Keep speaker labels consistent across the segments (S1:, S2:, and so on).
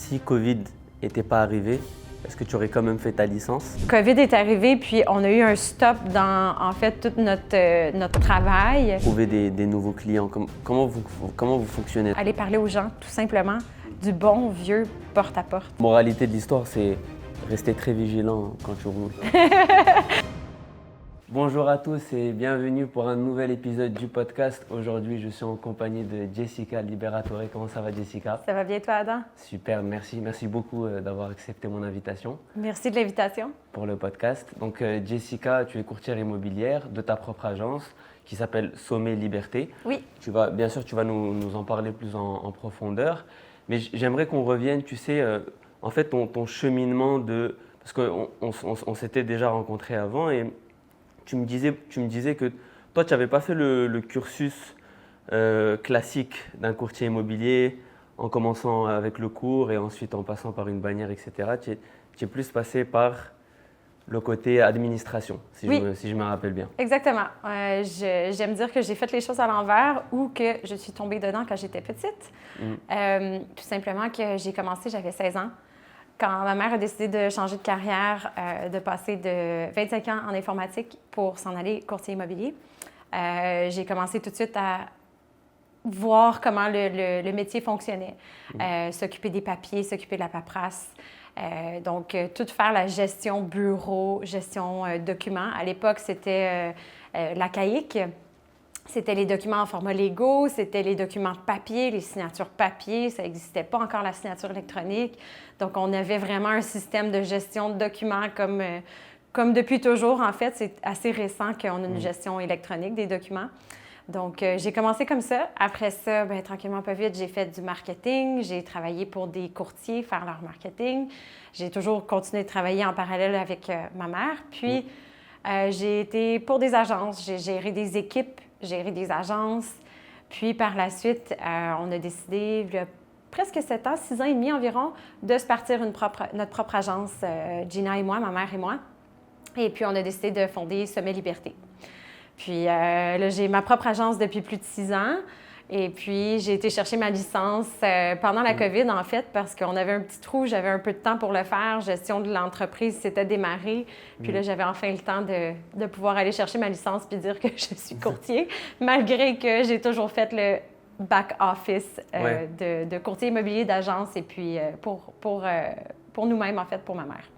S1: Si Covid n'était pas arrivé, est-ce que tu aurais quand même fait ta licence?
S2: COVID est arrivé, puis on a eu un stop dans, en fait, tout notre travail.
S1: Trouver des nouveaux clients, comment vous fonctionnez?
S2: Aller parler aux gens, tout simplement, du bon vieux porte-à-porte.
S1: Moralité de l'histoire, c'est rester très vigilant quand tu roules. Bonjour à tous et bienvenue pour un nouvel épisode du podcast. Aujourd'hui, je suis en compagnie de Jessica Liberatore. Comment ça va, Jessica?
S2: Ça va bien, toi, Adam?
S1: Super, merci. Merci beaucoup d'avoir accepté mon invitation
S2: Merci de l'invitation.
S1: pour le podcast. Donc, Jessica, tu es courtière immobilière de ta propre agence qui s'appelle Sommet Liberté.
S2: Oui.
S1: Bien sûr, tu vas nous en parler plus en profondeur. Mais j'aimerais qu'on revienne, tu sais, en fait, ton cheminement de... Parce qu'on s'était déjà rencontrés avant et tu me disais que toi, tu n'avais pas fait le cursus classique d'un courtier immobilier en commençant avec le cours et ensuite en passant par une bannière, etc. Tu es plus passé par le côté administration, si je me rappelle bien.
S2: Exactement. J'aime dire que j'ai fait les choses à l'envers ou que je suis tombée dedans quand j'étais petite. Tout simplement que j'ai commencé, j'avais 16 ans. Quand ma mère a décidé de changer de carrière, de passer de 25 ans en informatique pour s'en aller courtier immobilier, j'ai commencé tout de suite à voir comment le métier fonctionnait. S'occuper des papiers, s'occuper de la paperasse. Donc, tout faire la gestion bureau, gestion documents. À l'époque, c'était la CAIC. C'était les documents en format Lego, c'était les documents papier, les signatures papier. Ça n'existait pas encore la signature électronique. Donc, on avait vraiment un système de gestion de documents comme depuis toujours. En fait, c'est assez récent qu'on a une gestion électronique des documents. Donc, j'ai commencé comme ça. Après ça, tranquillement, pas vite, j'ai fait du marketing. J'ai travaillé pour des courtiers, faire leur marketing. J'ai toujours continué de travailler en parallèle avec ma mère. Puis, j'ai été pour des agences. J'ai géré des équipes, géré des agences. Puis, par la suite, on a décidé, il y a presque 7 ans, 6 ans et demi environ, de se partir notre propre agence, Gina et moi, ma mère et moi. Et puis, on a décidé de fonder Sommet Liberté. Puis là, j'ai ma propre agence depuis plus de 6 ans. Et puis, j'ai été chercher ma licence pendant la COVID, en fait, parce qu'on avait un petit trou, j'avais un peu de temps pour le faire. Gestion de l'entreprise s'était démarrée. Puis là, j'avais enfin le temps de pouvoir aller chercher ma licence puis dire que je suis courtier, malgré que j'ai toujours fait le back-office de courtier immobilier d'agence et puis pour nous-mêmes, en fait, pour ma mère.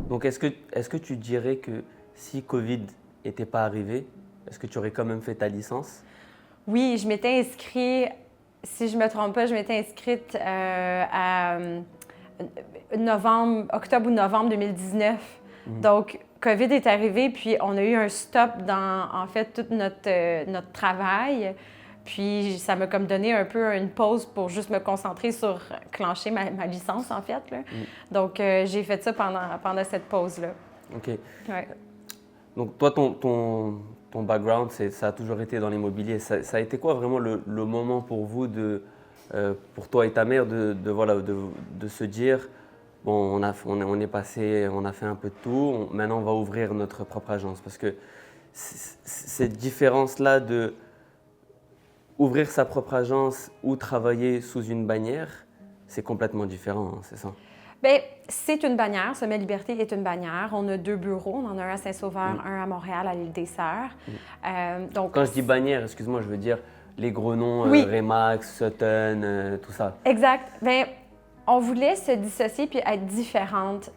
S1: Donc, est-ce que tu dirais que si Covid n'était pas arrivé, est-ce que tu aurais quand même fait ta licence?
S2: Oui, je m'étais inscrite, si je ne me trompe pas, je m'étais inscrite à octobre ou novembre 2019. Donc, COVID est arrivé, puis on a eu un stop dans, en fait, tout notre travail. Puis, ça m'a comme donné un peu une pause pour juste me concentrer sur clencher ma licence, en fait. Là. Donc, j'ai fait ça pendant cette pause-là.
S1: OK.
S2: Ouais.
S1: Donc, toi, ton background, ça a toujours été dans l'immobilier. Ça a été quoi vraiment le moment pour vous, pour toi et ta mère, de se dire, bon, on est passé, on a fait un peu de tout, maintenant on va ouvrir notre propre agence. Parce que cette différence-là de ouvrir sa propre agence ou travailler sous une bannière, c'est complètement différent, hein, c'est ça?
S2: Bien, c'est une bannière. Sommet Liberté est une bannière. On a 2 bureaux. On en a un à Saint-Sauveur, un à Montréal, à l'île des Sœurs. Donc,
S1: quand je dis bannière, excuse-moi, je veux dire les gros noms, Remax, Sutton, tout ça.
S2: Exact. Bien, on voulait se dissocier puis être différente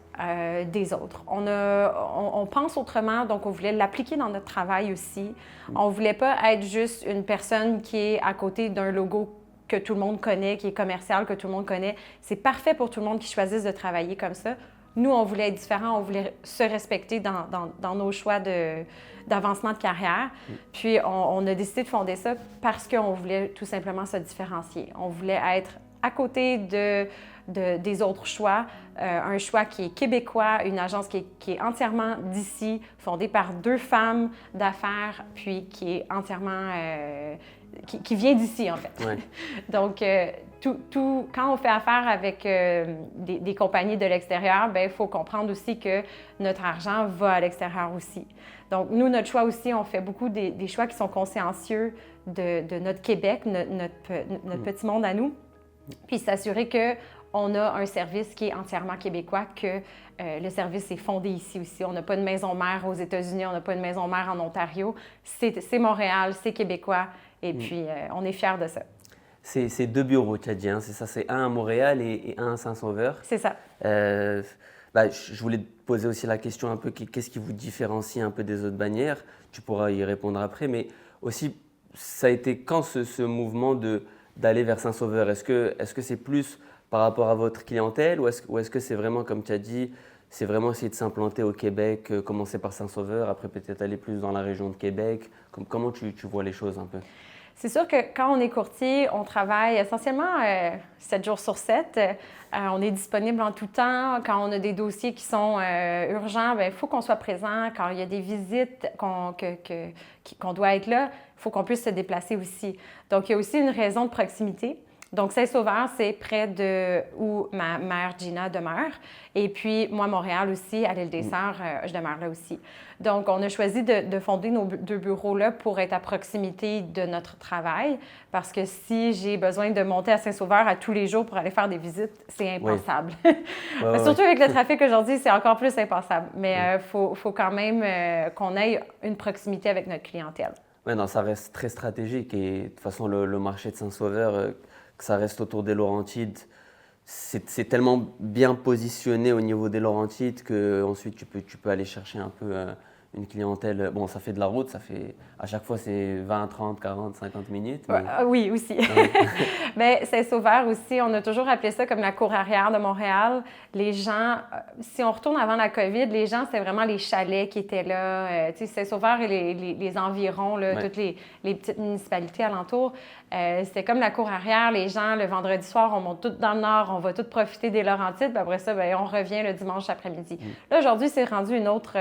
S2: des autres. On pense autrement, donc on voulait l'appliquer dans notre travail aussi. On ne voulait pas être juste une personne qui est à côté d'un logo que tout le monde connaît, qui est commercial, que tout le monde connaît. C'est parfait pour tout le monde qui choisisse de travailler comme ça. Nous, on voulait être différents, on voulait se respecter dans nos choix d'avancement de carrière. Puis, on a décidé de fonder ça parce qu'on voulait tout simplement se différencier. On voulait être à côté des autres choix, un choix qui est québécois, une agence qui est entièrement d'ici, fondée par 2 femmes d'affaires, puis qui est entièrement... qui vient d'ici, en fait.
S1: Ouais.
S2: Donc, quand on fait affaire avec des compagnies de l'extérieur, il faut comprendre aussi que notre argent va à l'extérieur aussi. Donc, nous, notre choix aussi, on fait beaucoup des choix qui sont consciencieux de notre Québec, notre petit monde à nous, puis s'assurer qu'on on a un service qui est entièrement québécois, que le service est fondé ici aussi. On n'a pas de maison mère aux États-Unis, on n'a pas de maison mère en Ontario. C'est Montréal, c'est québécois, et puis on est fiers de ça.
S1: C'est 2 bureaux, tu as dit, hein, c'est ça, c'est un à Montréal et un à Saint-Sauveur.
S2: C'est ça.
S1: Je voulais te poser aussi la question un peu, qu'est-ce qui vous différencie un peu des autres bannières? Tu pourras y répondre après, mais aussi, ça a été quand ce mouvement d'aller vers Saint-Sauveur? Est-ce que c'est plus par rapport à votre clientèle ou est-ce que c'est vraiment, comme tu as dit, c'est vraiment essayer de s'implanter au Québec, commencer par Saint-Sauveur, après peut-être aller plus dans la région de Québec? Comment tu vois les choses un peu?
S2: C'est sûr que quand on est courtier, on travaille essentiellement 7 jours sur 7. On est disponible en tout temps. Quand on a des dossiers qui sont urgents, il faut qu'on soit présent. Quand il y a des visites qu'on doit être là, il faut qu'on puisse se déplacer aussi. Donc, il y a aussi une raison de proximité. Donc, Saint-Sauveur, c'est près de où ma mère Gina demeure. Et puis, moi, Montréal aussi, à l'île des Sœurs, je demeure là aussi. Donc, on a choisi de fonder nos 2 bureaux-là pour être à proximité de notre travail. Parce que si j'ai besoin de monter à Saint-Sauveur à tous les jours pour aller faire des visites, c'est impensable. Oui. Surtout avec le trafic aujourd'hui, c'est encore plus impensable. Mais faut quand même qu'on ait une proximité avec notre clientèle.
S1: Oui, non, ça reste très stratégique. Et de toute façon, le marché de Saint-Sauveur, que ça reste autour des Laurentides, c'est tellement bien positionné au niveau des Laurentides qu'ensuite tu peux aller chercher un peu une clientèle. Bon, ça fait de la route, à chaque fois c'est 20, 30, 40, 50 minutes. Mais...
S2: Oui, aussi. Mais Saint-Sauveur aussi, on a toujours appelé ça comme la cour arrière de Montréal. Les gens, si on retourne avant la COVID, les gens, c'était vraiment les chalets qui étaient là. Tu sais, Saint-Sauveur et les environs, là, toutes les petites municipalités alentours, c'était comme la cour arrière. Les gens, le vendredi soir, on monte tout dans le nord, on va tout profiter des Laurentides, puis après ça, on revient le dimanche après-midi. Là, aujourd'hui, c'est rendu une autre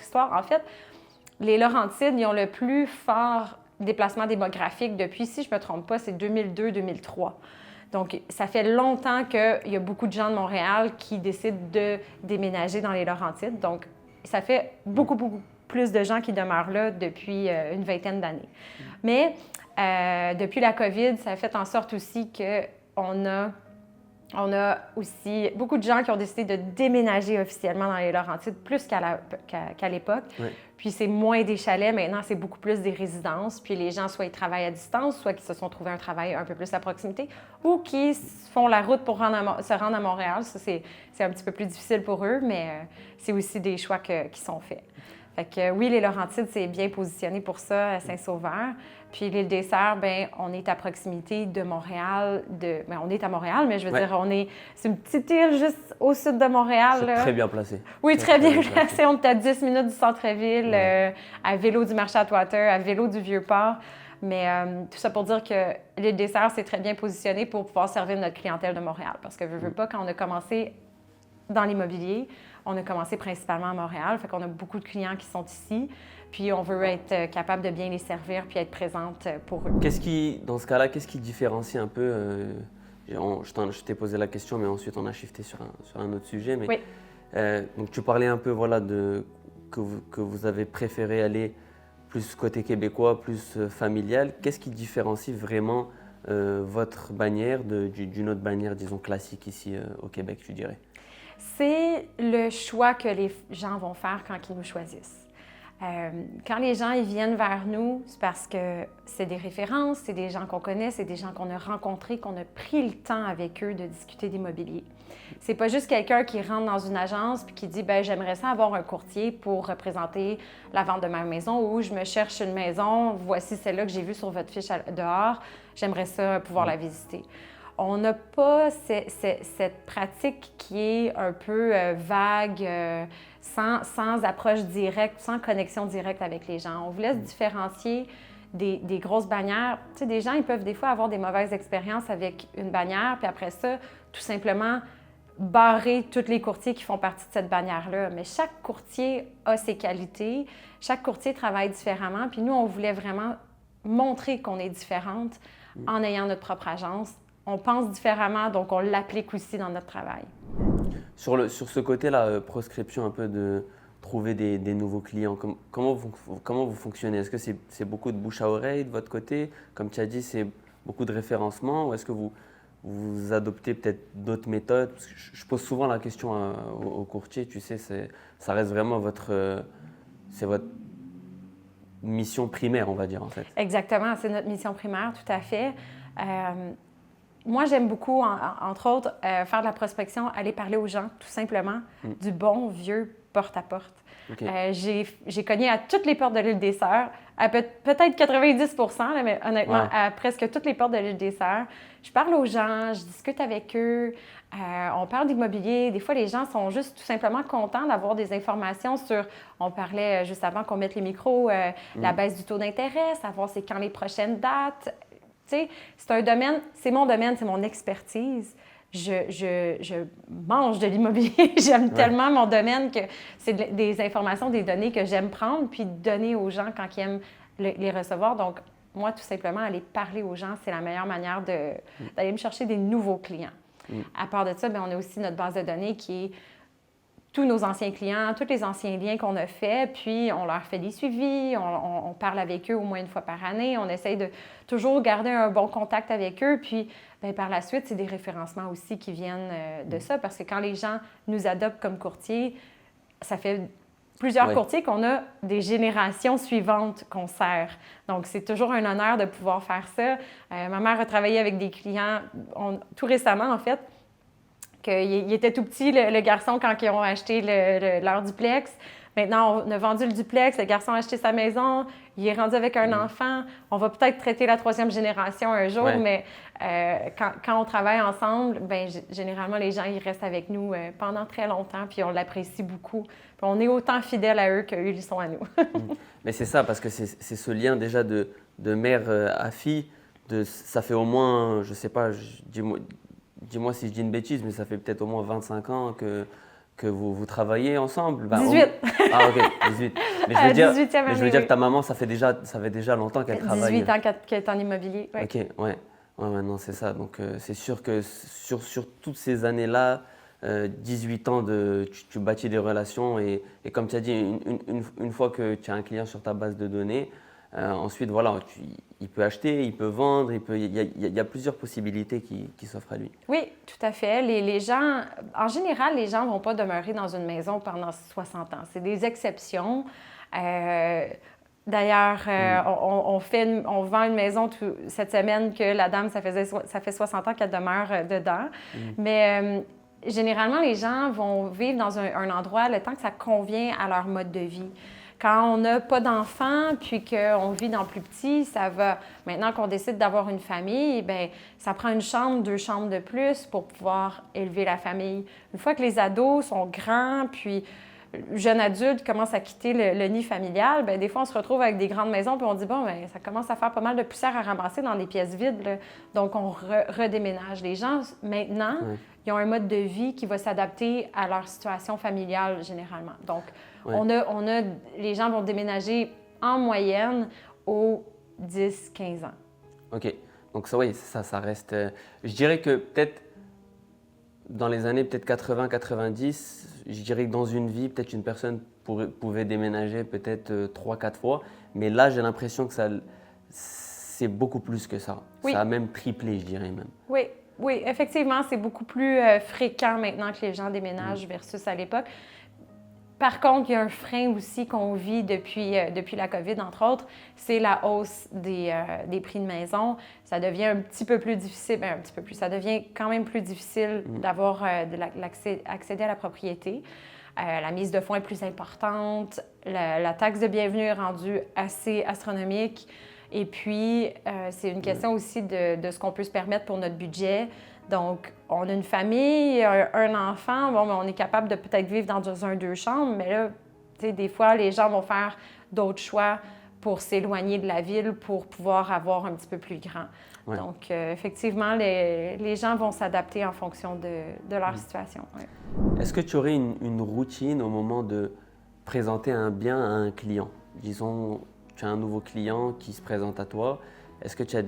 S2: histoire. En fait, les Laurentides, ils ont le plus fort déplacement démographique depuis, si je ne me trompe pas, c'est 2002-2003. Donc, ça fait longtemps qu'il y a beaucoup de gens de Montréal qui décident de déménager dans les Laurentides. Donc, ça fait beaucoup plus de gens qui demeurent là depuis une vingtaine d'années. Mais depuis la COVID, ça a fait en sorte aussi qu'on a aussi beaucoup de gens qui ont décidé de déménager officiellement dans les Laurentides, plus qu'à l'époque. Oui. Puis c'est moins des chalets, maintenant c'est beaucoup plus des résidences. Puis les gens, soit ils travaillent à distance, soit qu'ils se sont trouvés un travail un peu plus à proximité, ou qui font la route pour se rendre à Montréal. Ça, c'est un petit peu plus difficile pour eux, mais c'est aussi des choix qui sont faits. Fait que oui, les Laurentides, c'est bien positionné pour ça, à Saint-Sauveur. Puis l'île des Sœurs, on est à proximité de Montréal. On est à Montréal, mais je veux dire, c'est une petite île juste au sud de Montréal.
S1: C'est très bien placé.
S2: Oui, très bien placé. On est à 10 minutes du centre-ville, à vélo du marché Atwater, à vélo du Vieux-Port. Mais tout ça pour dire que l'île des Sœurs, c'est très bien positionné pour pouvoir servir notre clientèle de Montréal. Parce que, veux pas, quand on a commencé dans l'immobilier, on a commencé principalement à Montréal, fait qu'on a beaucoup de clients qui sont ici, puis on veut être capable de bien les servir puis être présente pour eux.
S1: Dans ce cas-là, qu'est-ce qui différencie un peu je t'ai posé la question, mais ensuite on a shifté sur un autre sujet. Mais,
S2: oui.
S1: Donc tu parlais un peu que vous avez préféré aller plus côté québécois, plus familial. Qu'est-ce qui différencie vraiment votre bannière d'une autre bannière, disons, classique ici au Québec, tu dirais?
S2: C'est le choix que les gens vont faire quand ils nous choisissent. Quand les gens ils viennent vers nous, c'est parce que c'est des références, c'est des gens qu'on connaît, c'est des gens qu'on a rencontrés, qu'on a pris le temps avec eux de discuter d'immobilier. C'est pas juste quelqu'un qui rentre dans une agence puis qui dit « j'aimerais ça avoir un courtier pour représenter la vente de ma maison » ou « je me cherche une maison, voici celle-là que j'ai vue sur votre fiche dehors, j'aimerais ça pouvoir la visiter ». On n'a pas cette pratique qui est un peu vague, sans approche directe, sans connexion directe avec les gens. On voulait se différencier des grosses bannières. Tu sais, des gens, ils peuvent des fois avoir des mauvaises expériences avec une bannière, puis après ça, tout simplement barrer tous les courtiers qui font partie de cette bannière-là. Mais chaque courtier a ses qualités, chaque courtier travaille différemment, puis nous, on voulait vraiment montrer qu'on est différente en ayant notre propre agence. On pense différemment, donc on l'applique aussi dans notre travail.
S1: Sur ce côté-là, proscription un peu de trouver des nouveaux clients, comment vous fonctionnez? Est-ce que c'est beaucoup de bouche à oreille de votre côté? Comme tu as dit, c'est beaucoup de référencement ou est-ce que vous vous adoptez peut-être d'autres méthodes? Parce que je pose souvent la question aux courtiers, tu sais, ça reste vraiment c'est votre mission primaire, on va dire, en fait.
S2: Exactement, c'est notre mission primaire, tout à fait. Moi, j'aime beaucoup, entre autres, faire de la prospection, aller parler aux gens, tout simplement, du bon vieux porte-à-porte.
S1: Okay.
S2: J'ai cogné à toutes les portes de l'île des Sœurs, à peut-être 90 là, mais honnêtement,
S1: Ouais.
S2: à presque toutes les portes de l'île des Sœurs. Je parle aux gens, je discute avec eux, on parle d'immobilier. Des fois, les gens sont juste tout simplement contents d'avoir des informations sur... On parlait juste avant qu'on mette les micros, la baisse du taux d'intérêt, savoir c'est quand les prochaines dates. Tu sais, c'est un domaine, c'est mon domaine, c'est mon expertise. Je mange de l'immobilier. J'aime tellement mon domaine que c'est des informations, des données que j'aime prendre puis donner aux gens quand ils aiment les recevoir. Donc, moi, tout simplement, aller parler aux gens, c'est la meilleure manière d'aller me chercher des nouveaux clients. À part de ça, bien, on a aussi notre base de données qui est tous nos anciens clients, tous les anciens liens qu'on a faits, puis on leur fait des suivis, on parle avec eux au moins une fois par année, on essaye de toujours garder un bon contact avec eux, puis bien, par la suite, c'est des référencements aussi qui viennent de ça, parce que quand les gens nous adoptent comme courtiers, ça fait plusieurs courtiers qu'on a des générations suivantes qu'on sert. Donc, c'est toujours un honneur de pouvoir faire ça. Ma mère a travaillé avec des clients tout récemment, en fait, qu'il était tout petit, le garçon, quand ils ont acheté leur duplex. Maintenant, on a vendu le duplex, le garçon a acheté sa maison, il est rendu avec un enfant. On va peut-être traiter la 3e génération un jour, mais quand on travaille ensemble, bien, généralement, les gens ils restent avec nous pendant très longtemps, puis on l'apprécie beaucoup. Puis on est autant fidèles à eux qu'eux, ils sont à nous.
S1: Mais c'est ça, parce que c'est ce lien déjà de mère à fille. Ça fait au moins, je ne sais pas, dis-moi si je dis une bêtise, mais ça fait peut-être au moins 25 ans que vous travaillez ensemble.
S2: 18.
S1: Ah ok, 18. Mais je veux dire que ta maman, ça fait déjà longtemps qu'elle travaille.
S2: 18 ans qu'elle est en immobilier. Ouais.
S1: Ok, ouais. Ouais, non, c'est ça. Donc c'est sûr que sur toutes ces années-là, 18 ans, tu bâtis des relations et comme tu as dit, une fois que tu as un client sur ta base de données, ensuite, voilà, il peut acheter, il peut vendre, il y a plusieurs possibilités qui s'offrent à lui.
S2: Oui, tout à fait. Les gens, en général, les gens ne vont pas demeurer dans une maison pendant 60 ans. C'est des exceptions. D'ailleurs, on vend une maison cette semaine que la dame, ça fait 60 ans qu'elle demeure dedans. Mais généralement, les gens vont vivre dans un endroit le temps que ça convient à leur mode de vie. Quand on n'a pas d'enfants, puis qu'on vit dans plus petit, ça va. Maintenant qu'on décide d'avoir une famille, bien, ça prend une chambre, 2 chambres de plus pour pouvoir élever la famille. Une fois que les ados sont grands, puis jeunes adultes commencent à quitter le nid familial, bien, des fois, on se retrouve avec des grandes maisons, puis on dit, bon, bien, ça commence à faire pas mal de poussière à ramasser dans des pièces vides, là. Donc, on redéménage. Les gens, maintenant, ils ont un mode de vie qui va s'adapter à leur situation familiale, généralement. Donc, les gens vont déménager en moyenne aux 10-15 ans.
S1: OK. Donc ça, oui, ça reste... je dirais que peut-être dans les années peut-être 80-90, je dirais que dans une vie, peut-être une personne pouvait déménager peut-être 3-4 fois. Mais là, j'ai l'impression que c'est beaucoup plus que ça.
S2: Oui.
S1: Ça a même triplé, je dirais même.
S2: Oui, effectivement, c'est beaucoup plus fréquent maintenant que les gens déménagent versus à l'époque. Par contre, il y a un frein aussi qu'on vit depuis la COVID, entre autres, c'est la hausse des prix de maison. Ça devient un petit peu plus difficile, ça devient quand même plus difficile d'avoir accéder à la propriété. La mise de fonds est plus importante, la taxe de bienvenue est rendue assez astronomique. Et puis, c'est une question aussi de ce qu'on peut se permettre pour notre budget. Donc, on a une famille, un enfant, bon, on est capable de peut-être vivre dans un 2 chambres, mais là, tu sais, des fois, les gens vont faire d'autres choix pour s'éloigner de la ville pour pouvoir avoir un petit peu plus grand. Ouais. Donc, effectivement, les gens vont s'adapter en fonction de leur situation. Ouais.
S1: Est-ce que tu aurais une routine au moment de présenter un bien à un client? Disons, tu as un nouveau client qui se présente à toi. Est-ce que tu as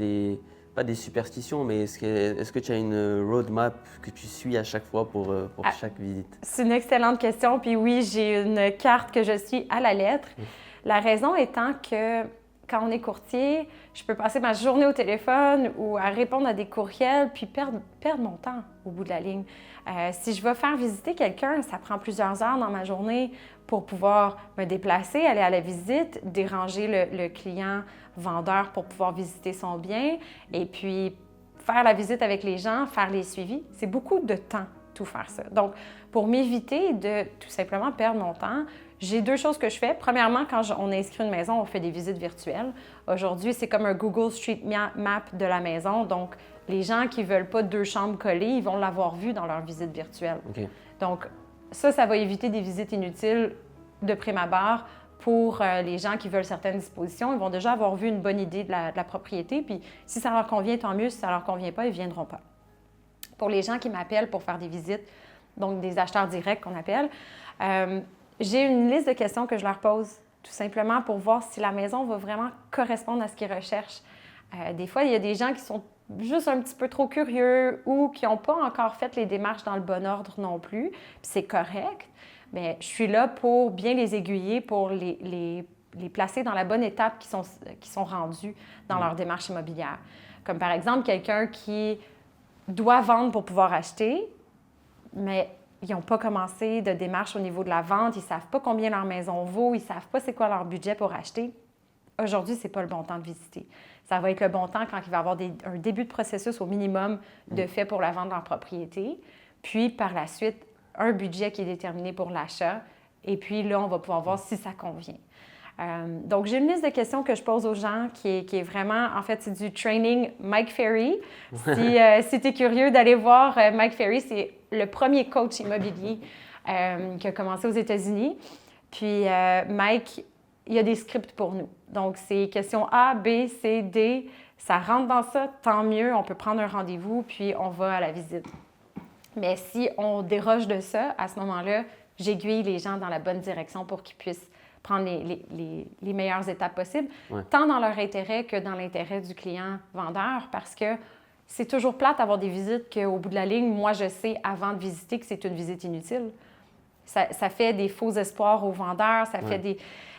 S1: pas des superstitions, mais est-ce que tu as une roadmap que tu suis à chaque fois pour chaque visite?
S2: C'est une excellente question. Puis oui, j'ai une carte que je suis à la lettre. La raison étant que quand on est courtier, je peux passer ma journée au téléphone ou à répondre à des courriels, puis perdre mon temps au bout de la ligne. Si je vais faire visiter quelqu'un, ça prend plusieurs heures dans ma journée pour pouvoir me déplacer, aller à la visite, déranger le client vendeur pour pouvoir visiter son bien, et puis faire la visite avec les gens, faire les suivis. C'est beaucoup de temps, tout faire ça. Donc, pour m'éviter de tout simplement perdre mon temps, j'ai 2 choses que je fais. Premièrement, quand on inscrit une maison, on fait des visites virtuelles. Aujourd'hui, c'est comme un Google Street Map de la maison. Donc, les gens qui ne veulent pas 2 chambres collées, ils vont l'avoir vu dans leur visite virtuelle.
S1: Okay.
S2: Donc, ça va éviter des visites inutiles de prime abord. Pour les gens qui veulent certaines dispositions, ils vont déjà avoir vu une bonne idée de la propriété. Puis, si ça leur convient, tant mieux. Si ça leur convient pas, ils ne viendront pas. Pour les gens qui m'appellent pour faire des visites, donc des acheteurs directs qu'on appelle, j'ai une liste de questions que je leur pose, tout simplement pour voir si la maison va vraiment correspondre à ce qu'ils recherchent. Des fois, il y a des gens qui sont juste un petit peu trop curieux ou qui n'ont pas encore fait les démarches dans le bon ordre non plus, puis c'est correct. Mais je suis là pour bien les aiguiller, pour les placer dans la bonne étape qui sont rendus dans leur démarche immobilière. Comme par exemple, quelqu'un qui doit vendre pour pouvoir acheter, mais ils n'ont pas commencé de démarche au niveau de la vente, ils ne savent pas combien leur maison vaut, ils ne savent pas c'est quoi leur budget pour acheter. Aujourd'hui, ce n'est pas le bon temps de visiter. Ça va être le bon temps quand il va y avoir un début de processus au minimum de fait pour la vente de leur propriété. Puis, par la suite, un budget qui est déterminé pour l'achat. Et puis là, on va pouvoir voir si ça convient. Donc, j'ai une liste de questions que je pose aux gens qui est vraiment, en fait, c'est du training Mike Ferry. Si tu es curieux d'aller voir Mike Ferry, c'est le premier coach immobilier qui a commencé aux États-Unis. Puis, Mike, il y a des scripts pour nous. Donc, c'est questions A, B, C, D. Ça rentre dans ça, tant mieux. On peut prendre un rendez-vous, puis on va à la visite. Mais si on déroge de ça, à ce moment-là, j'aiguille les gens dans la bonne direction pour qu'ils puissent prendre les meilleures étapes possibles, tant dans leur intérêt que dans l'intérêt du client vendeur, parce que c'est toujours plate d'avoir des visites qu'au bout de la ligne, moi, je sais avant de visiter que c'est une visite inutile. Ça fait des faux espoirs aux vendeurs, ça fait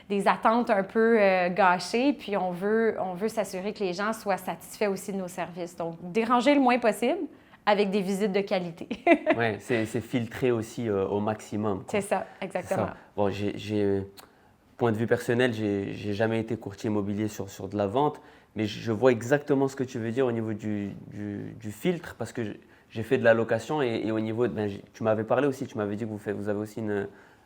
S2: des attentes un peu gâchées, puis on veut s'assurer que les gens soient satisfaits aussi de nos services. Donc, déranger le moins possible, avec des visites de qualité.
S1: Oui, c'est filtré aussi au maximum.
S2: C'est ça, exactement.
S1: Ça. Bon, point de vue personnel, j'ai jamais été courtier immobilier sur de la vente, mais je vois exactement ce que tu veux dire au niveau du filtre, parce que j'ai fait de la location et au niveau, tu m'avais parlé aussi, tu m'avais dit que vous avez aussi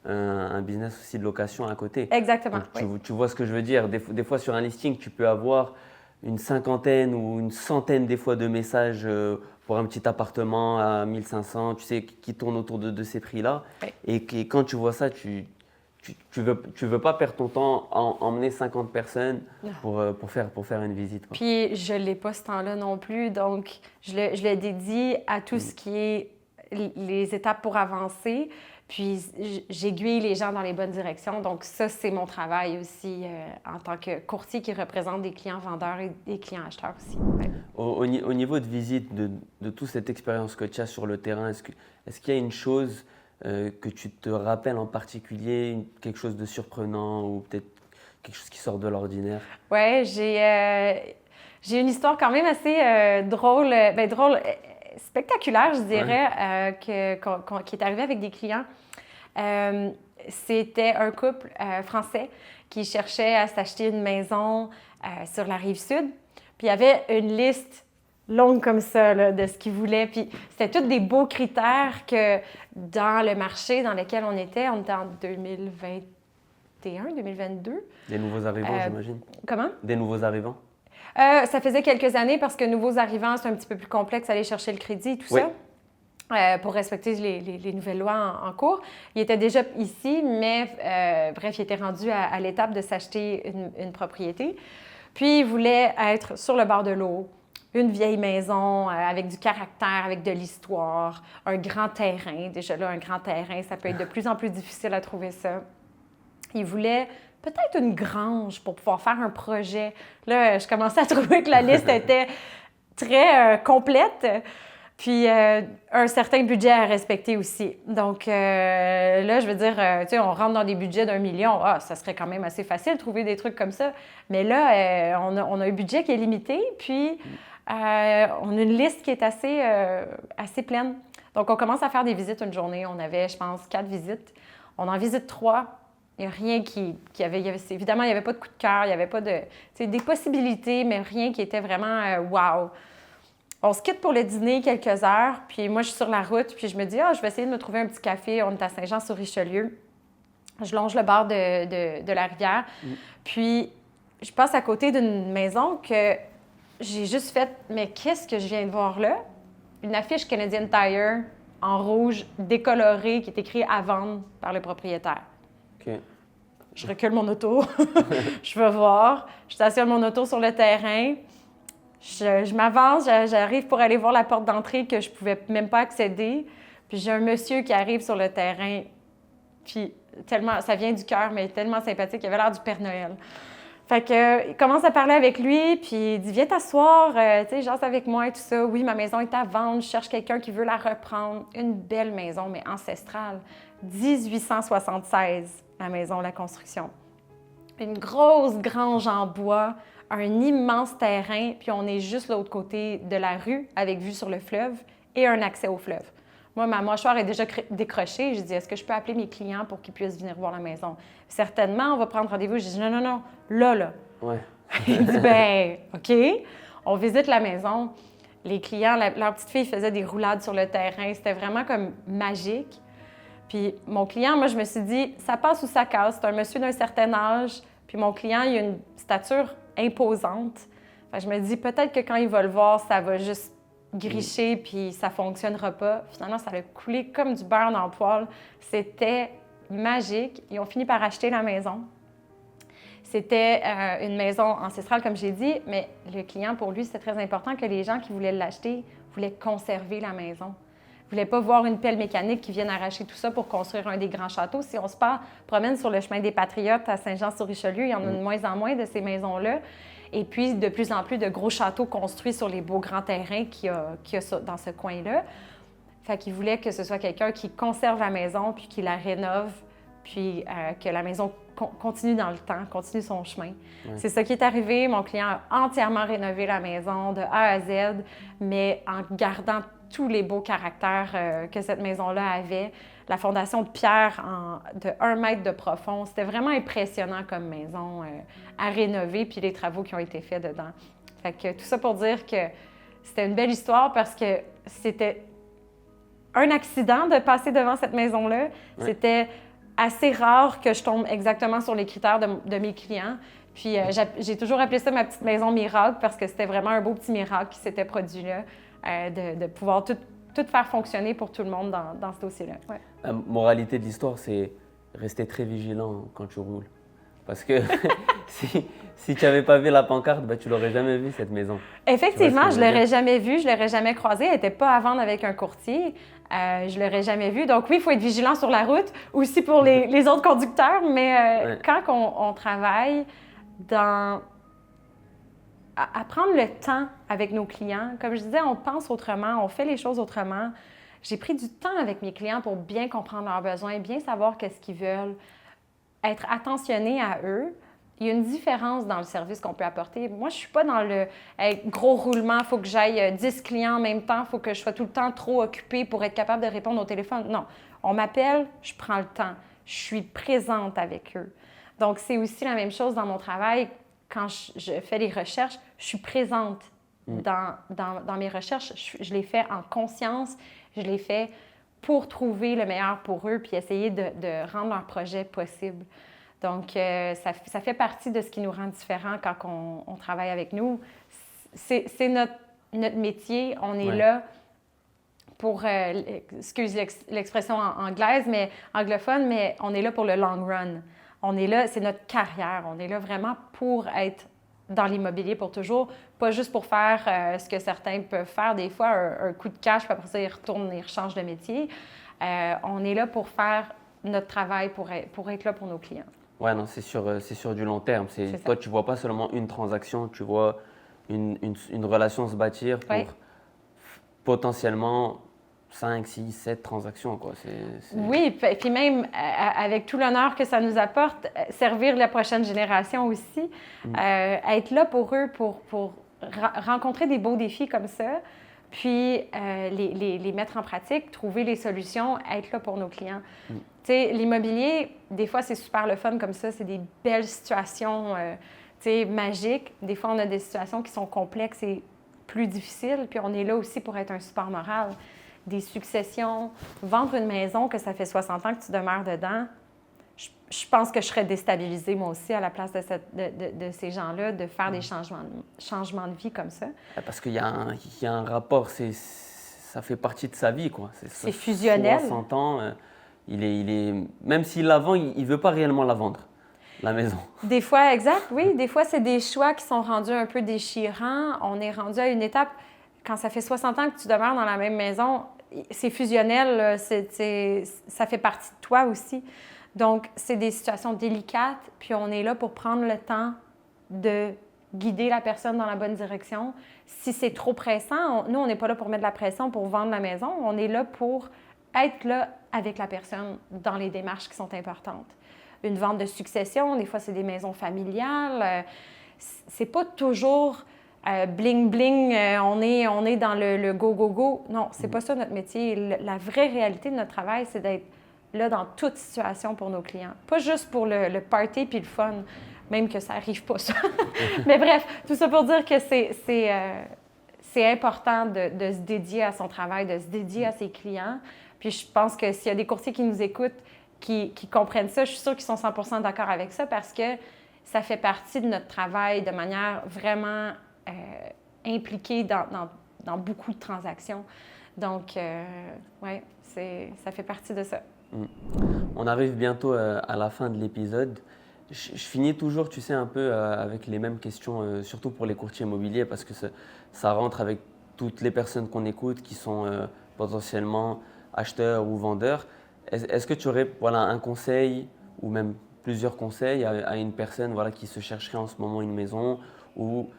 S1: un business aussi de location à côté.
S2: Exactement.
S1: Donc, tu vois ce que je veux dire. Des fois, sur un listing, tu peux avoir une 50aine ou une centaine des fois de messages pour un petit appartement à 1500, tu sais, qui tourne autour de ces prix-là. Oui. Et quand tu vois ça, tu veux pas perdre ton temps à emmener 50 personnes pour faire une visite, quoi.
S2: Puis je l'ai pas ce temps-là non plus, donc je le dédie à tout ce qui est les étapes pour avancer. Puis j'aiguille les gens dans les bonnes directions. Donc ça, c'est mon travail aussi en tant que courtier qui représente des clients vendeurs et des clients acheteurs aussi. Ouais.
S1: Au niveau de visite, de toute cette expérience que tu as sur le terrain, est-ce qu'il y a une chose que tu te rappelles en particulier, quelque chose de surprenant ou peut-être quelque chose qui sort de l'ordinaire?
S2: Oui, j'ai une histoire quand même assez drôle, spectaculaire, je dirais, qui est arrivée avec des clients. C'était un couple français qui cherchait à s'acheter une maison sur la Rive-Sud. Puis il y avait une liste longue comme ça là, de ce qu'ils voulaient. Puis c'était tous des beaux critères que dans le marché dans lequel on était en 2021, 2022.
S1: Des nouveaux arrivants, j'imagine? Comment? Des nouveaux arrivants?
S2: Ça faisait quelques années parce que nouveaux arrivants, c'est un petit peu plus complexe aller chercher le crédit et tout ça. Pour respecter les nouvelles lois en cours. Il était déjà ici, mais bref, il était rendu à l'étape de s'acheter une propriété. Puis, il voulait être sur le bord de l'eau, une vieille maison avec du caractère, avec de l'histoire, un grand terrain. Déjà là, un grand terrain, ça peut être de plus en plus difficile à trouver ça. Il voulait peut-être une grange pour pouvoir faire un projet. Là, je commençais à trouver que la liste était très complète. Puis un certain budget à respecter aussi. Donc là, je veux dire, tu sais, on rentre dans des budgets d'1 million. Ah, ça serait quand même assez facile de trouver des trucs comme ça. Mais là, on a un budget qui est limité, puis on a une liste qui est assez pleine. Donc, on commence à faire des visites une journée. On avait, je pense, 4 visites. On en visite 3. Il n'y a rien évidemment, il n'y avait pas de coup de cœur, il n'y avait pas de... Tu sais, des possibilités, mais rien qui était vraiment wow. On se quitte pour le dîner quelques heures, puis moi, je suis sur la route, puis je me dis, je vais essayer de me trouver un petit café. On est à Saint-Jean-sur-Richelieu. Je longe le bord de la rivière. Puis, je passe à côté d'une maison que j'ai juste fait, mais qu'est-ce que je viens de voir là? Une affiche Canadian Tire en rouge, décolorée, qui est écrite à vendre par le propriétaire.
S1: OK.
S2: Je recule mon auto, je vais voir, je stationne mon auto sur le terrain. Je m'avance, j'arrive pour aller voir la porte d'entrée que je pouvais même pas accéder. Puis j'ai un monsieur qui arrive sur le terrain, puis tellement, ça vient du cœur, mais tellement sympathique, il avait l'air du Père Noël. Fait que, il commence à parler avec lui, puis il dit « Viens t'asseoir, tu sais, jase avec moi et tout ça. Oui, ma maison est à vendre, je cherche quelqu'un qui veut la reprendre. » Une belle maison, mais ancestrale. 1876, la maison, la construction. Une grosse grange en bois, un immense terrain, puis on est juste l'autre côté de la rue avec vue sur le fleuve et un accès au fleuve. Moi, ma mâchoire est déjà décrochée. Je dis, est-ce que je peux appeler mes clients pour qu'ils puissent venir voir la maison? Certainement, on va prendre rendez-vous. Je dis, non, là.
S1: Ouais.
S2: Il dit, ben, OK. On visite la maison. Les clients, leur petite fille faisait des roulades sur le terrain. C'était vraiment comme magique. Puis mon client, moi, je me suis dit, ça passe ou ça casse. C'est un monsieur d'un certain âge. Puis mon client, il a une stature imposante. Fait que je me dis, peut-être que quand il va le voir, ça va juste gricher, puis ça ne fonctionnera pas. Finalement, ça a coulé comme du beurre dans le poêle. C'était magique. Ils ont fini par acheter la maison. C'était une maison ancestrale, comme j'ai dit, mais le client, pour lui, c'était très important que les gens qui voulaient l'acheter voulaient conserver la maison. Ils ne voulaient pas voir une pelle mécanique qui vienne arracher tout ça pour construire un des grands châteaux. Si on se promène sur le chemin des Patriotes à Saint-Jean-sur-Richelieu, il y en a de moins en moins de ces maisons-là. Et puis, de plus en plus de gros châteaux construits sur les beaux grands terrains qu'il y a dans ce coin-là. Fait qu'il voulait que ce soit quelqu'un qui conserve la maison, puis qui la rénove, puis que la maison continue dans le temps, continue son chemin. Ouais. C'est ça qui est arrivé. Mon client a entièrement rénové la maison de A à Z, mais en gardant tous les beaux caractères que cette maison-là avait. La fondation de pierre de 1 mètre de profond, c'était vraiment impressionnant comme maison à rénover, puis les travaux qui ont été faits dedans. Fait que tout ça pour dire que c'était une belle histoire parce que c'était un accident de passer devant cette maison-là. Ouais. C'était assez rare que je tombe exactement sur les critères de mes clients. Puis j'ai toujours appelé ça ma petite maison miracle parce que c'était vraiment un beau petit miracle qui s'était produit là, de pouvoir tout faire fonctionner pour tout le monde dans ce dossier-là. Ouais.
S1: La moralité de l'histoire, c'est rester très vigilant quand tu roules. Parce que si tu n'avais pas vu la pancarte, ben, tu ne l'aurais jamais vu, cette maison.
S2: Effectivement, je ne l'aurais jamais vue, je ne l'aurais jamais croisée. Elle n'était pas à vendre avec un courtier. Je ne l'aurais jamais vue. Donc oui, il faut être vigilant sur la route, aussi pour les autres conducteurs. Mais ouais. Quand on travaille à prendre le temps avec nos clients, comme je disais, on pense autrement, on fait les choses autrement. J'ai pris du temps avec mes clients pour bien comprendre leurs besoins, bien savoir qu'est-ce qu'ils veulent, être attentionné à eux. Il y a une différence dans le service qu'on peut apporter. Moi, je ne suis pas dans le gros roulement, il faut que j'aille 10 clients en même temps, il faut que je sois tout le temps trop occupée pour être capable de répondre au téléphone. Non, on m'appelle, je prends le temps, je suis présente avec eux. Donc, c'est aussi la même chose dans mon travail. Quand je fais les recherches, je suis présente dans mes recherches. Je les fais en conscience, je les fais pour trouver le meilleur pour eux puis essayer de rendre leur projet possible. Donc, ça fait partie de ce qui nous rend différents quand on travaille avec nous. C'est notre métier. On est là pour, excuse l'expression anglaise, mais anglophone, mais on est là pour le long run. On est là, c'est notre carrière. On est là vraiment pour être dans l'immobilier pour toujours, pas juste pour faire ce que certains peuvent faire des fois, un coup de cash, puis après ça, ils retournent, ils changent de métier. On est là pour faire notre travail, pour être là pour nos clients.
S1: Oui, non, c'est sur du long terme. Toi, tu ne vois pas seulement une transaction, tu vois une relation se bâtir potentiellement 5, 6, 7 transactions, quoi.
S2: Oui, puis même avec tout l'honneur que ça nous apporte, servir la prochaine génération aussi, être là pour eux, pour rencontrer des beaux défis comme ça, puis les mettre en pratique, trouver les solutions, être là pour nos clients. Tu sais, l'immobilier, des fois, c'est super le fun comme ça, c'est des belles situations, tu sais, magiques. Des fois, on a des situations qui sont complexes et plus difficiles, puis on est là aussi pour être un support moral. Des successions, vendre une maison que ça fait 60 ans que tu demeures dedans, je pense que je serais déstabilisée, moi aussi, à la place de ces gens-là, de faire des changements de vie comme ça.
S1: Parce qu'il y a un rapport, ça fait partie de sa vie, quoi.
S2: C'est fusionnel.
S1: 60 ans, même s'il la vend, il ne veut pas réellement la vendre, la maison.
S2: Des fois, exact, oui. Des fois, c'est des choix qui sont rendus un peu déchirants. On est rendu à une étape, quand ça fait 60 ans que tu demeures dans la même maison, c'est fusionnel, ça fait partie de toi aussi. Donc, c'est des situations délicates, puis on est là pour prendre le temps de guider la personne dans la bonne direction. Si c'est trop pressant, nous, on n'est pas là pour mettre de la pression pour vendre la maison, on est là pour être là avec la personne dans les démarches qui sont importantes. Une vente de succession, des fois, c'est des maisons familiales. C'est pas toujours bling bling, on est dans le go go go. Non, c'est pas ça notre métier. La vraie réalité de notre travail, c'est d'être là dans toute situation pour nos clients. Pas juste pour le party puis le fun, même que ça arrive pas ça. Mais bref, tout ça pour dire que c'est important de se dédier à son travail, de se dédier à ses clients. Puis je pense que s'il y a des courtiers qui nous écoutent, qui comprennent ça, je suis sûre qu'ils sont 100% d'accord avec ça parce que ça fait partie de notre travail de manière vraiment impliquée dans beaucoup de transactions. Donc, oui, ça fait partie de ça.
S1: On arrive bientôt à la fin de l'épisode. Je finis toujours, tu sais, un peu avec les mêmes questions, surtout pour les courtiers immobiliers, parce que ça rentre avec toutes les personnes qu'on écoute qui sont potentiellement acheteurs ou vendeurs. Est-ce que tu aurais un conseil ou même plusieurs conseils à une personne qui se chercherait en ce moment une maison ou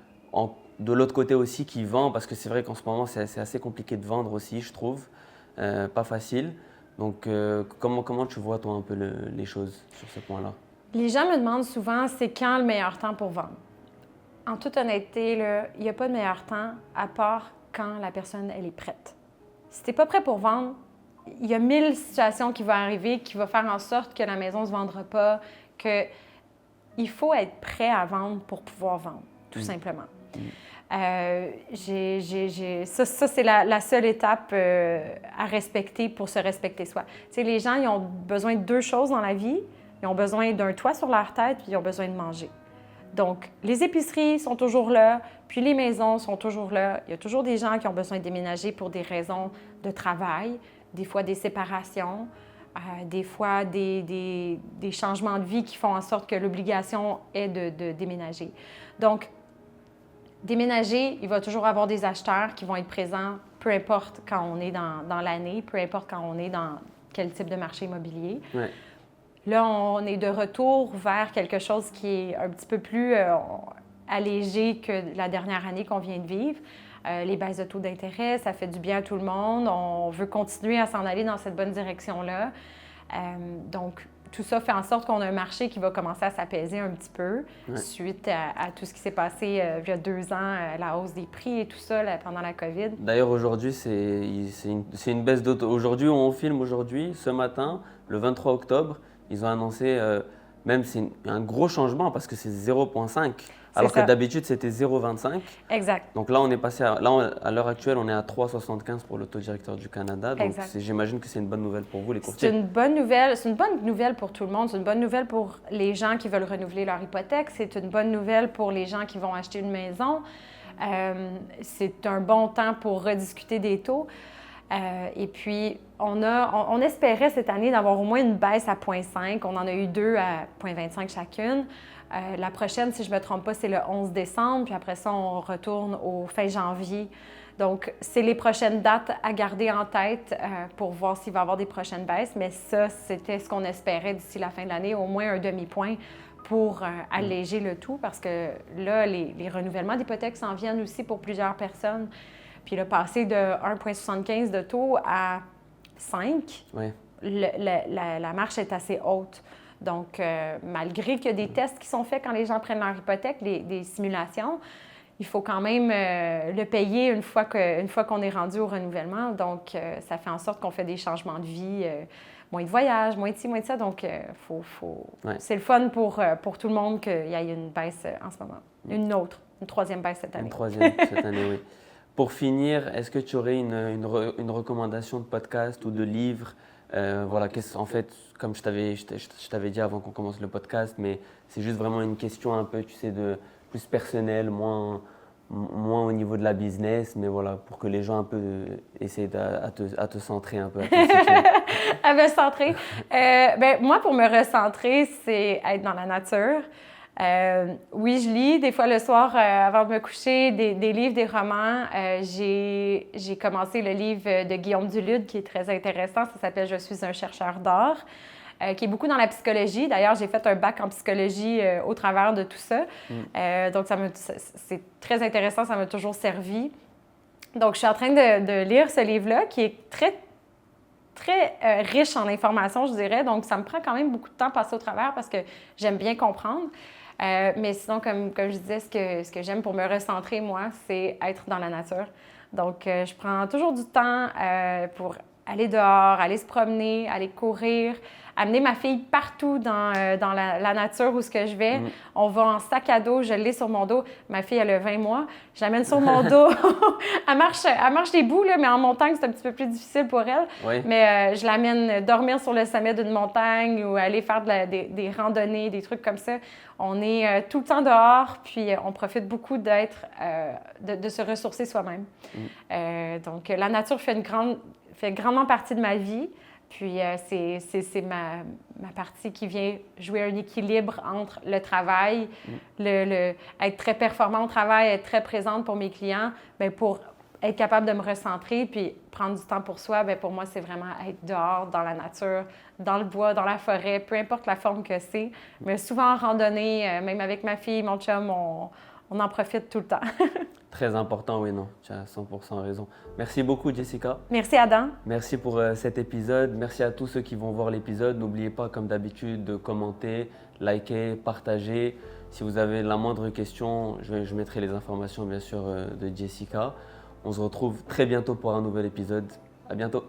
S1: de l'autre côté aussi qui vend, parce que c'est vrai qu'en ce moment c'est assez compliqué de vendre aussi, je trouve, pas facile. Donc comment tu vois toi un peu les choses sur ce point-là?
S2: Les gens me demandent souvent c'est quand le meilleur temps pour vendre. En toute honnêteté, il n'y a pas de meilleur temps à part quand la personne elle est prête. Si tu n'es pas prêt pour vendre, il y a 1000 situations qui vont arriver qui vont faire en sorte que la maison ne se vendra pas, qu'il faut être prêt à vendre pour pouvoir vendre, tout simplement. Ça, c'est la seule étape à respecter pour se respecter soi. Tu sais, les gens, ils ont besoin de 2 choses dans la vie. Ils ont besoin d'un toit sur leur tête, puis ils ont besoin de manger. Donc, les épiceries sont toujours là, puis les maisons sont toujours là. Il y a toujours des gens qui ont besoin de déménager pour des raisons de travail, des fois des séparations, des fois des changements de vie qui font en sorte que l'obligation est de déménager. Donc, déménager, il va toujours avoir des acheteurs qui vont être présents, peu importe quand on est dans l'année, peu importe quand on est dans quel type de marché immobilier.
S1: Ouais.
S2: Là, on est de retour vers quelque chose qui est un petit peu plus allégé que la dernière année qu'on vient de vivre. Les baisses de taux d'intérêt, ça fait du bien à tout le monde. On veut continuer à s'en aller dans cette bonne direction-là. Donc, tout ça fait en sorte qu'on a un marché qui va commencer à s'apaiser un petit peu suite à tout ce qui s'est passé il y a 2 ans, la hausse des prix et tout ça pendant la COVID.
S1: D'ailleurs, aujourd'hui, c'est une baisse de taux. Aujourd'hui, on filme ce matin, le 23 octobre, ils ont annoncé, même c'est un gros changement parce que c'est 0,5, alors que d'habitude, c'était 0,25.
S2: Exact.
S1: Donc là, on est passé à l'heure actuelle, on est à 3,75 pour le taux directeur du Canada. Donc j'imagine que c'est une bonne nouvelle pour vous, les courtiers.
S2: C'est une bonne nouvelle pour tout le monde. C'est une bonne nouvelle pour les gens qui veulent renouveler leur hypothèque. C'est une bonne nouvelle pour les gens qui vont acheter une maison. C'est un bon temps pour rediscuter des taux. Et puis, on espérait cette année d'avoir au moins une baisse à 0,5. On en a eu 2 à 0,25 chacune. La prochaine, si je ne me trompe pas, c'est le 11 décembre. Puis après ça, on retourne au fin janvier. Donc, c'est les prochaines dates à garder en tête pour voir s'il va y avoir des prochaines baisses. Mais ça, c'était ce qu'on espérait d'ici la fin de l'année, au moins un demi-point pour alléger le tout. Parce que là, les renouvellements d'hypothèques s'en viennent aussi pour plusieurs personnes. Puis là, passer de 1,75 de taux à 5,
S1: Oui.
S2: la marche est assez haute. Donc, malgré qu'il y a des tests qui sont faits quand les gens prennent leur hypothèque, des simulations, il faut quand même le payer une fois qu'on est rendu au renouvellement. Donc, ça fait en sorte qu'on fait des changements de vie, moins de voyages, moins de ci, moins de ça. Donc, c'est le fun pour tout le monde qu'il y ait une baisse en ce moment. Une troisième baisse cette année.
S1: Une troisième cette année, oui. Pour finir, est-ce que tu aurais une recommandation de podcast ou de livre? Voilà, en fait, comme je t'avais dit avant qu'on commence le podcast, mais c'est juste vraiment une question un peu, tu sais, plus personnelle, moins au niveau de la business, mais voilà, pour que les gens un peu essayent à te centrer un peu.
S2: À me centrer. Moi, pour me recentrer, c'est être dans la nature. Oui, je lis des fois le soir avant de me coucher des livres, des romans. J'ai commencé le livre de Guillaume Dulude qui est très intéressant. Ça s'appelle « Je suis un chercheur d'art », qui est beaucoup dans la psychologie. D'ailleurs, j'ai fait un bac en psychologie au travers de tout ça. Donc, c'est très intéressant. Ça m'a toujours servi. Donc, je suis en train de lire ce livre-là qui est très riche en informations, je dirais. Donc, ça me prend quand même beaucoup de temps à passer au travers parce que j'aime bien comprendre. Mais sinon, comme je disais, ce que j'aime pour me recentrer, moi, c'est être dans la nature. Donc, je prends toujours du temps pour aller dehors, aller se promener, aller courir, amener ma fille partout dans la nature où ce que je vais. On va en sac à dos, je l'ai sur mon dos. Ma fille, elle a 20 mois. Je l'amène sur mon dos. Elle marche des bouts, là, mais en montagne, c'est un petit peu plus difficile pour elle.
S1: Oui.
S2: Mais je l'amène dormir sur le sommet d'une montagne ou aller faire des randonnées, des trucs comme ça. On est tout le temps dehors, puis on profite beaucoup de se ressourcer soi-même. Donc, la nature fait grandement partie de ma vie. Puis, c'est ma partie qui vient jouer un équilibre entre le travail, être très performant au travail, être très présente pour mes clients, bien, pour être capable de me recentrer puis prendre du temps pour soi, bien, pour moi, c'est vraiment être dehors, dans la nature, dans le bois, dans la forêt, peu importe la forme que c'est. Mais souvent en randonnée, même avec ma fille, mon chum, on en profite tout le temps.
S1: Très important, oui, non, tu as 100% raison. Merci beaucoup, Jessica.
S2: Merci, Adam.
S1: Merci pour cet épisode. Merci à tous ceux qui vont voir l'épisode. N'oubliez pas, comme d'habitude, de commenter, liker, partager. Si vous avez la moindre question, je mettrai les informations, bien sûr, de Jessica. On se retrouve très bientôt pour un nouvel épisode. À bientôt.